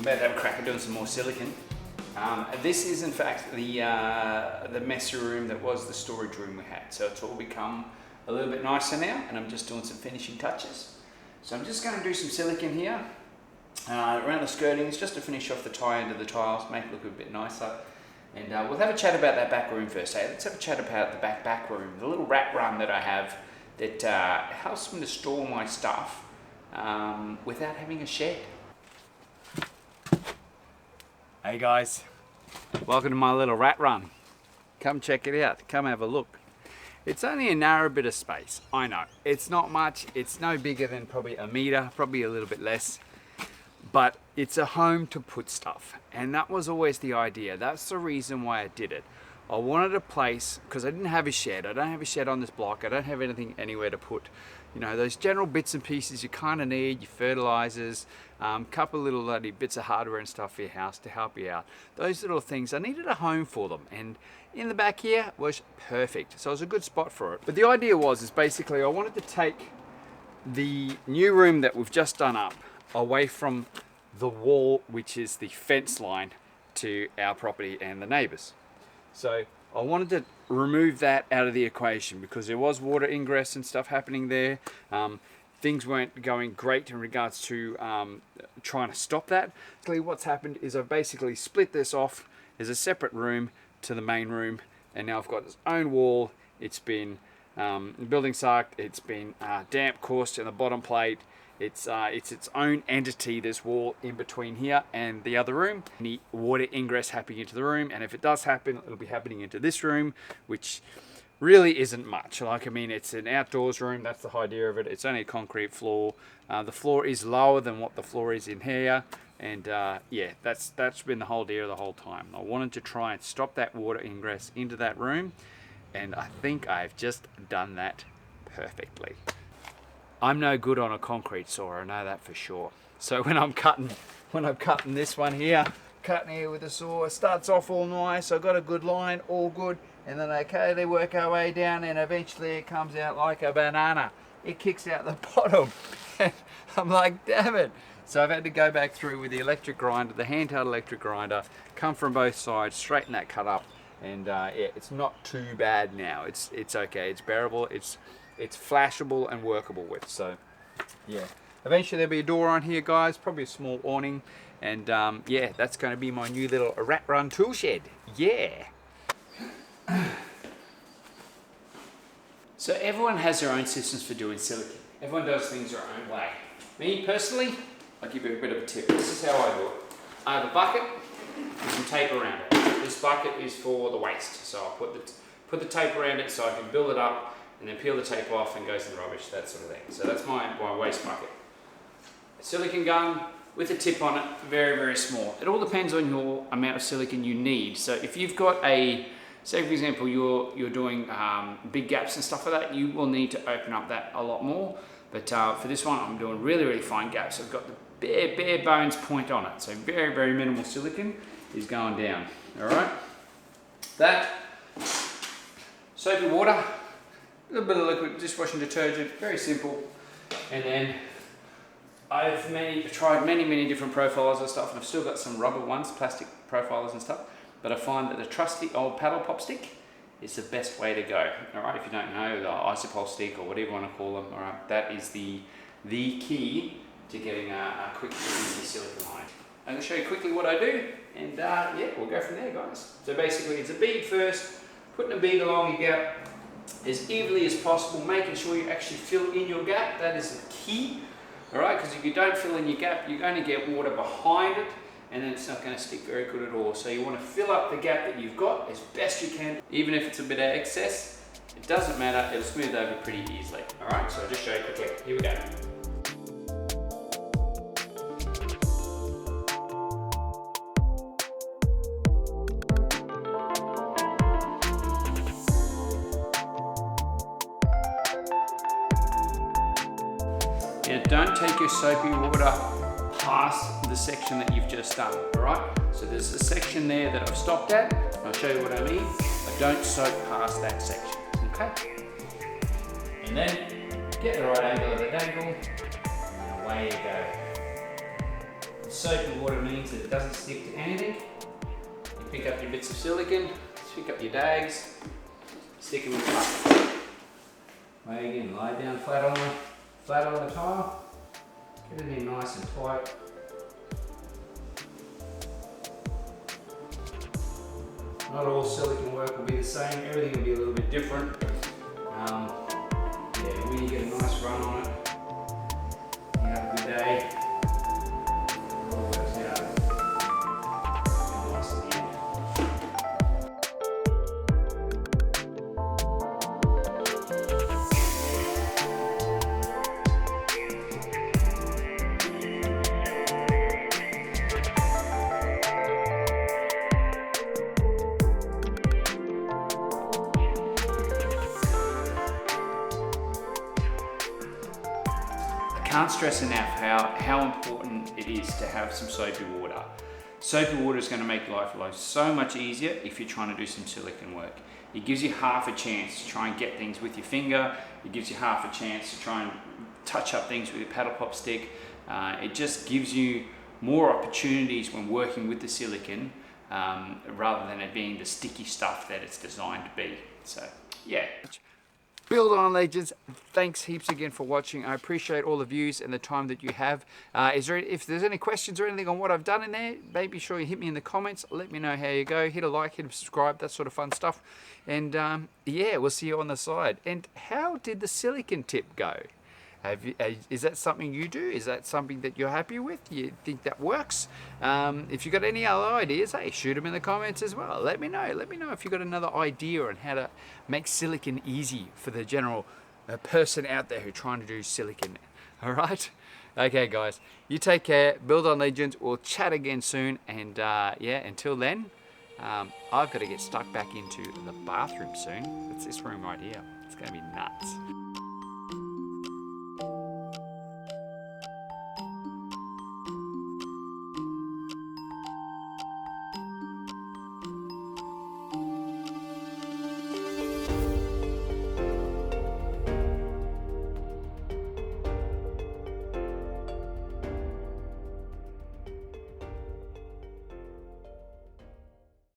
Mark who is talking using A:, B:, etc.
A: about to have a crack at doing some more silicone. This is in fact the messy room that was the storage room we had. So it's all become a little bit nicer now, and I'm just doing some finishing touches. So I'm just going to do some silicone here around the skirtings just to finish off the tie end of the tiles, make it look a bit nicer. And we'll have a chat about that back room first. Let's have a chat about the back room, the little rat run that I have that helps me to store my stuff without having a shed. Hey guys, welcome to my little rat run. Come check it out, come have a look. It's only a narrow bit of space, I know. It's not much, it's no bigger than probably a meter, probably a little bit less. But it's a home to put stuff, and that was always the idea. That's the reason why I did it. I wanted a place, because I didn't have a shed. I don't have a shed on this block. I don't have anything anywhere to put, you know, those general bits and pieces you kind of need, your fertilizers, couple little bits of hardware and stuff for your house to help you out. Those little things, I needed a home for them, and in the back here was perfect. So it was a good spot for it. But the idea is basically I wanted to take the new room that we've just done up away from the wall, which is the fence line to our property and the neighbors. So I wanted to remove that out of the equation because there was water ingress and stuff happening there. Things weren't going great in regards to trying to stop that. So what's happened is I've basically split this off as a separate room to the main room, and now I've got its own wall. It's been building sucked, it's been damp coursed in the bottom plate. It's its own entity, this wall in between here and the other room. Any water ingress happening into the room, and if it does happen, it'll be happening into this room, which really isn't much. Like, I mean, it's an outdoors room, that's the idea of it. It's only a concrete floor. The floor is lower than what the floor is in here, and yeah, that's been the whole deal the whole time. I wanted to try and stop that water ingress into that room, and I think I've just done that perfectly. I'm no good on a concrete saw, I know that for sure. So when I'm cutting this one here, cutting here with a saw, it starts off all nice, I've got a good line, all good, and then they work our way down, and eventually it comes out like a banana. It kicks out the bottom. I'm like, damn it. So I've had to go back through with the electric grinder, the handheld electric grinder, come from both sides, straighten that cut up, and yeah, it's not too bad now. It's okay, it's bearable, it's flashable and workable with. So yeah, eventually there'll be a door on here, guys, probably a small awning, and yeah, that's going to be my new little rat run tool shed. Yeah. So everyone has their own systems for doing silicone. Everyone does things their own way. Me personally, I'll give you a bit of a tip. This is how I do it. I have a bucket with some tape around it. This bucket is for the waste, so I'll put the tape around it so I can build it up and then peel the tape off and goes in the rubbish, that sort of thing. So that's my waste bucket. A silicone gun with a tip on it, very, very small. It all depends on your amount of silicone you need. So if you've got say for example, you're doing big gaps and stuff like that, you will need to open up that a lot more. But for this one, I'm doing really, really fine gaps. I've got the bare bones point on it. So very, very minimal silicone is going down, all right? That, soapy water, a little bit of liquid dishwashing detergent, very simple. And then I've tried many different profilers and stuff, and I've still got some rubber ones, plastic profilers and stuff, but I find that the trusty old paddle pop stick is the best way to go. All right, if you don't know, the isopol stick or whatever you want to call them, all right, that is the key to getting a quick easy silicone line. I'm going to show you quickly what I do, and yeah, we'll go from there, guys. So basically, it's a bead first, putting a bead along your gap as evenly as possible, making sure you actually fill in your gap. That is the key, all right? Because if you don't fill in your gap, you're going to get water behind it, and then it's not going to stick very good at all. So you want to fill up the gap that you've got as best you can, even if it's a bit of excess. It doesn't matter, it'll smooth over pretty easily. All right, so I'll just show you quickly. Here we go. Now don't take your soapy water past the section that you've just done, all right? So there's a section there that I've stopped at, and I'll show you what I mean. I don't soak past that section, okay? And then get the right angle of the dangle, and away you go. soapy water means that it doesn't stick to anything. You pick up your bits of silicone, pick up your dags, stick them in the bucket. Lay again, lay down flat on the tile, get it in nice and tight. Not all silicone work will be the same, everything will be a little bit different. Yeah, when you get a nice run on it, you have a good day, it all works out. And nice at the end. Can't stress enough how important it is to have some soapy water. Soapy water is going to make life so much easier if you're trying to do some silicone work. It gives you half a chance to try and get things with your finger. It gives you half a chance to try and touch up things with your paddle pop stick. It just gives you more opportunities when working with the silicone rather than it being the sticky stuff that it's designed to be. So yeah. Build on legends, thanks heaps again for watching. I appreciate all the views and the time that you have. If there's any questions or anything on what I've done in there, be sure you hit me in the comments. Let me know how you go. Hit a like, hit a subscribe, that sort of fun stuff. And yeah, we'll see you on the side. And how did the silicone tip go? Is that something you do? Is that something that you're happy with? You think that works? If you've got any other ideas, hey, shoot them in the comments as well. Let me know. Let me know if you've got another idea on how to make silicone easy for the general person out there who's trying to do silicone. All right? Okay, guys. You take care. Build on legends. We'll chat again soon. And yeah, until then, I've got to get stuck back into the bathroom soon. It's this room right here. It's going to be nuts.